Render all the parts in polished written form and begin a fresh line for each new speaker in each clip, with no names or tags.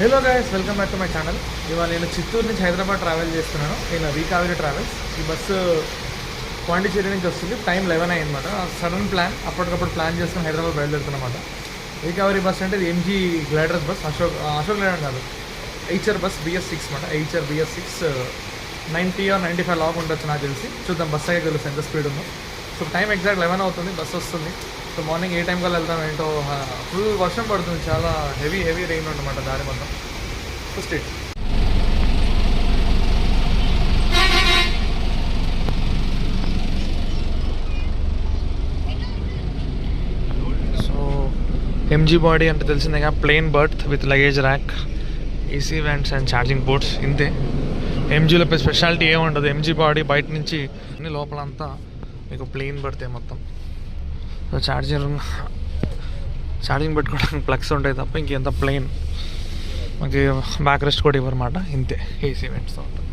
Hello guys, welcome back to my channel. ఇవాళ నేను చిత్తూరు నుంచి హైదరాబాద్ ట్రావెల్ చేస్తున్నాను. నేను వీకావేరి ట్రావెల్స్. ఈ బస్సు పాండిచేరి నుంచి వస్తుంది. టైం 11 అయ్యిందన్నమాట. సడన్ ప్లాన్, అప్పటికప్పుడు ప్లాన్ చేసుకుని హైదరాబాద్ బయలుదేరుతున్నమాట. వీకావేరి బస్ అంటే ఇది MG gliders bus. Ashok glider కాదు, హెచ్ఆర్ బస్ BS6 అనమాట. హెచ్ఆర్ BS6 90 or 95 లాగా ఉండొచ్చు నాకు తెలిసి. చూద్దాం, బస్ అయ్యే తెలుసు ఎంత స్పీడ్ ఉందో. సో టైం ఎగ్జాక్ట్ 11 అవుతుంది, బస్ వస్తుంది. సో మార్నింగ్ ఏ టైం కల్లా వెళ్తాం ఏంటో. ఫుల్ వర్షం పడుతుంది, చాలా హెవీ రెయిన్ ఉందన్నమాట దారి మొత్తం. So street so MG body అంటే తెలిసిందేగా, plain berth with luggage rack, AC vents and charging ports. ఇంతే ఎంజీలో స్పెషాలిటీ ఏముండదు. ఎంజీ బాడీ బయట నుంచి అన్ని లోపలంతా మీకు ప్లెయిన్ బర్తే మొత్తం. సో ఛార్జింగ్ పెట్టుకోవడానికి ప్లగ్స్ ఉంటాయి తప్ప ఇంకెంత ప్లెయిన్. మనకి బ్యాక్ రెస్ట్ కూడా ఇవ్వరన్నమాట. ఇంతే ఏసీ వెంట్స్తో ఉంటుంది.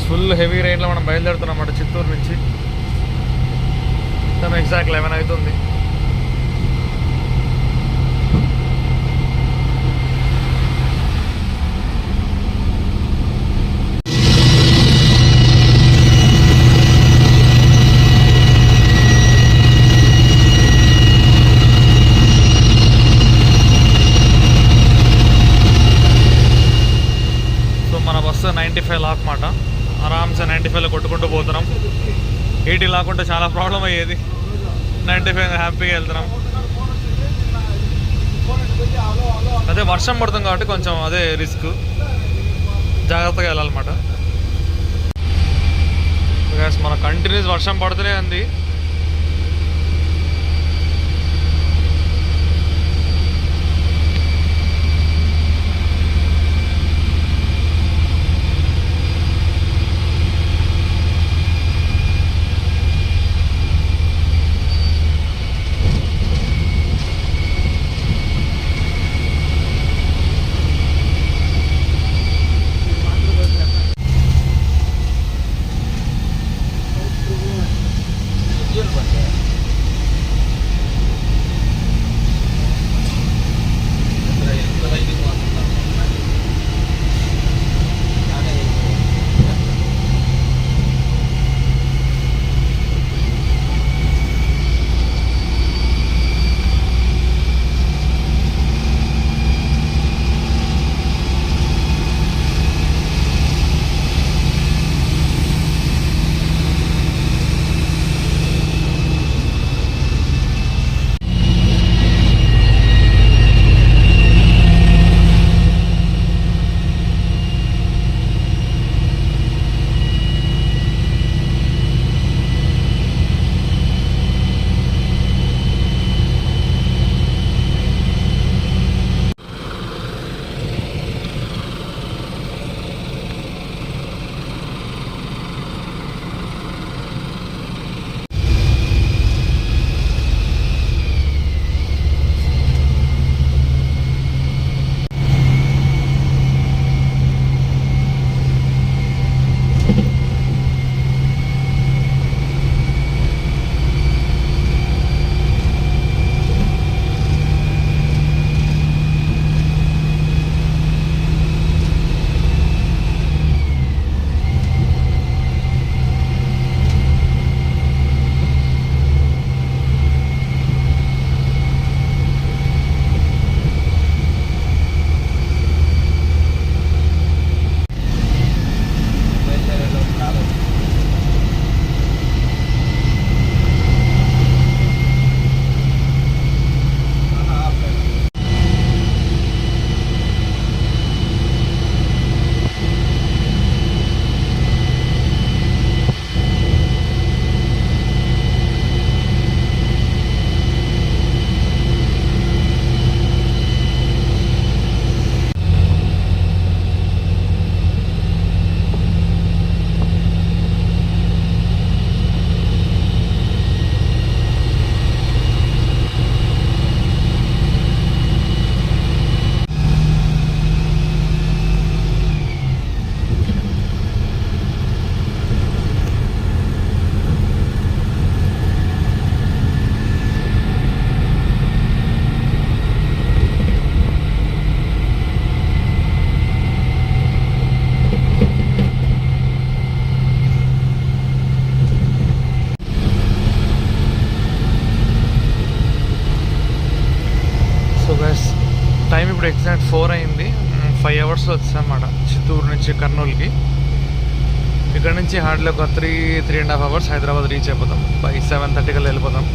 ఫుల్ హెవీ రైన్లో మనం బయలుదేరుతున్నాం చిత్తూరు నుంచి. మొత్తం ఎగ్జాక్ట్ 11 అవుతుంది. సో మన బస్సు 95 లాక్ మాట. ఆరామ్సే 95లో కొట్టుకుంటూ పోతున్నాం. 80 లాక్కుంటే చాలా ప్రాబ్లం అయ్యేది. 95 హ్యాపీగా వెళ్తున్నాం. అదే వర్షం పడుతుంది కాబట్టి కొంచెం అదే రిస్క్, జాగ్రత్తగా వెళ్ళాలన్నమాట. మన కంటిన్యూస్ వర్షం పడుతూనే ఉంది. ఎగ్జాక్ట్ 4 అయింది. 5 అవర్స్లో వచ్చామన్నమాట చిత్తూరు నుంచి కర్నూలుకి. ఇక్కడ నుంచి హార్డ్లీ ఒక 3.5 అవర్స్ హైదరాబాద్ రీచ్ అయిపోతాం. బై 7:30 కల్లా వెళ్ళిపోతాం.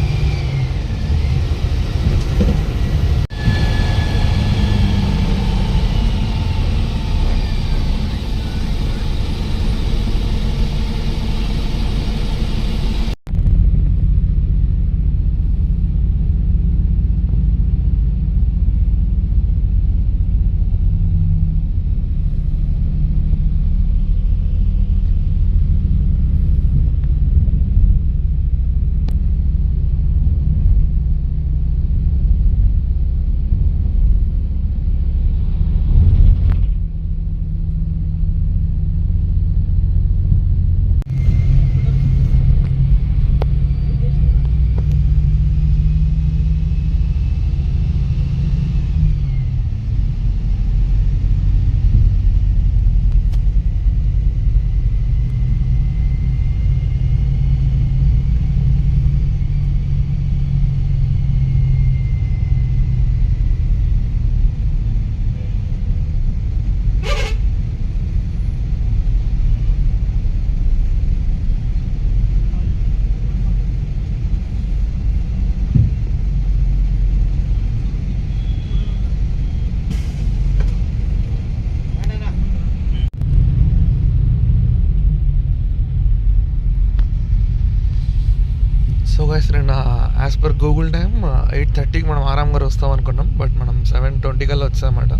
సో గైస్ నేను యాజ్ పర్ గూగుల్ టైం 8:30కి మనం ఆరాంగా వస్తాం అనుకున్నాం. బట్ మనం 7:20 కల్లా వచ్చామన్నమాట.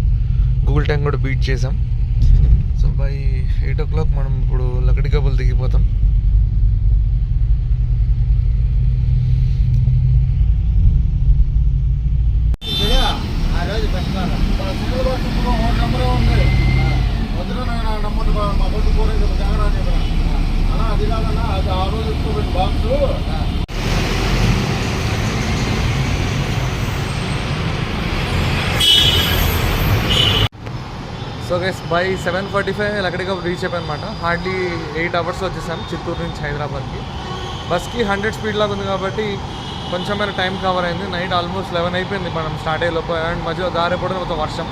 గూగుల్ టైం కూడా బీట్ చేసాం. సో బై 8 o'clock మనం ఇప్పుడు లకడికబుల్ దిగిపోతాం. So guys by 7:45 Lakdikapul reach అయిపోయానమాట. హార్డ్లీ 8 అవర్స్ వచ్చేసాం చిత్తూరు నుంచి హైదరాబాద్కి. బస్కి 100 స్పీడ్ లాగా ఉంది కాబట్టి కొంచెం టైం కవర్ అయింది. నైట్ ఆల్మోస్ట్ 11 అయిపోయింది మనం స్టార్ట్ అయ్యే లోపు. అండ్ మధ్యలో దారి పడిన మొత్తం వర్షం.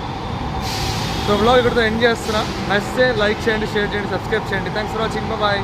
సో బ్లాగ్ ఇక్కడితో ఎండ్ చేస్తున్నా. నచ్చితే లైక్ చేయండి, షేర్ చేయండి, సబ్స్క్రైబ్ చేయండి. Thanks for watching. బాయ్.